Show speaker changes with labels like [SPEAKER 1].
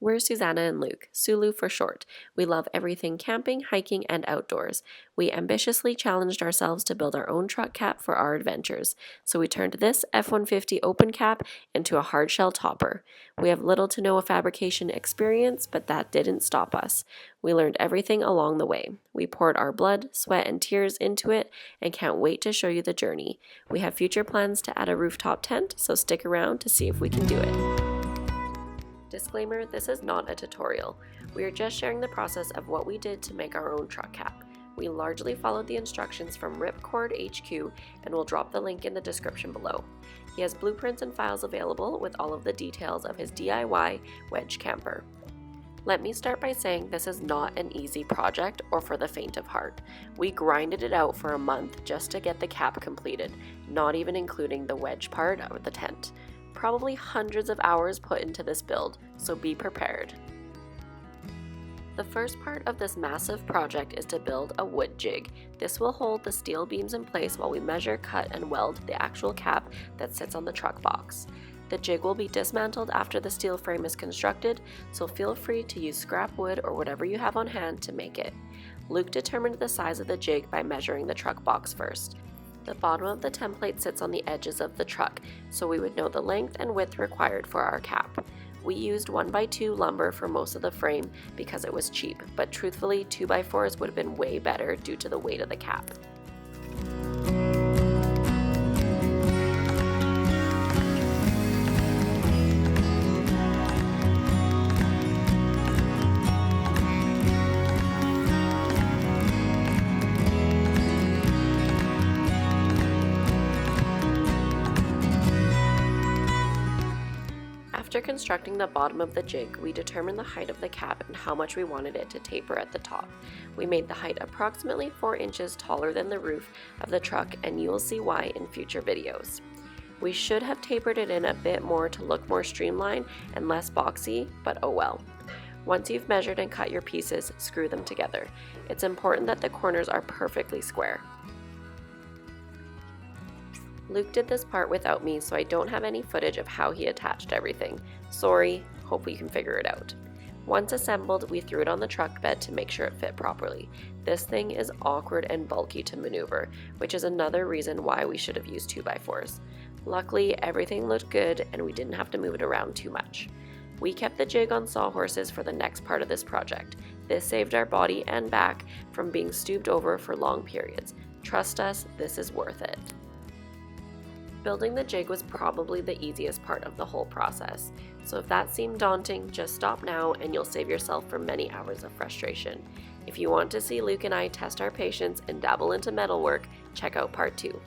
[SPEAKER 1] We're Susanna and Luke, Sulu for short. We love everything camping, hiking, and outdoors. We ambitiously challenged ourselves to build our own truck cap for our adventures, so we turned this F-150 open cap into a hardshell topper. We have little to no fabrication experience, but that didn't stop us. We learned everything along the way. We poured our blood, sweat, and tears into it and can't wait to show you the journey. We have future plans to add a rooftop tent, so stick around to see if we can do it. Disclaimer, this is not a tutorial. We are just sharing the process of what we did to make our own truck cap. We largely followed the instructions from Ripcord HQ and will drop the link in the description below. He has blueprints and files available with all of the details of his DIY wedge camper. Let me start by saying this is not an easy project or for the faint of heart. We grinded it out for a month just to get the cap completed, not even including the wedge part of the tent. Probably hundreds of hours put into this build, so be prepared. The first part of this massive project is to build a wood jig. This will hold the steel beams in place while we measure, cut, and weld the actual cap that sits on the truck box. The jig will be dismantled after the steel frame is constructed, so feel free to use scrap wood or whatever you have on hand to make it. Luke determined the size of the jig by measuring the truck box first. The bottom of the template sits on the edges of the truck, so we would know the length and width required for our cap. We used 1x2 lumber for most of the frame because it was cheap, but truthfully 2x4s would have been way better due to the weight of the cap. After constructing the bottom of the jig, we determined the height of the cap and how much we wanted it to taper at the top. We made the height approximately 4 inches taller than the roof of the truck, and you will see why in future videos. We should have tapered it in a bit more to look more streamlined and less boxy, but oh well. Once you've measured and cut your pieces, screw them together. It's important that the corners are perfectly square. Luke did this part without me, so I don't have any footage of how he attached everything. Sorry, hope you can figure it out. Once assembled, we threw it on the truck bed to make sure it fit properly. This thing is awkward and bulky to maneuver, which is another reason why we should have used 2x4s. Luckily, everything looked good and we didn't have to move it around too much. We kept the jig on sawhorses for the next part of this project. This saved our body and back from being stooped over for long periods. Trust us, this is worth it. Building the jig was probably the easiest part of the whole process, so if that seemed daunting, just stop now and you'll save yourself from many hours of frustration. If you want to see Luke and I test our patience and dabble into metalwork, check out part 2.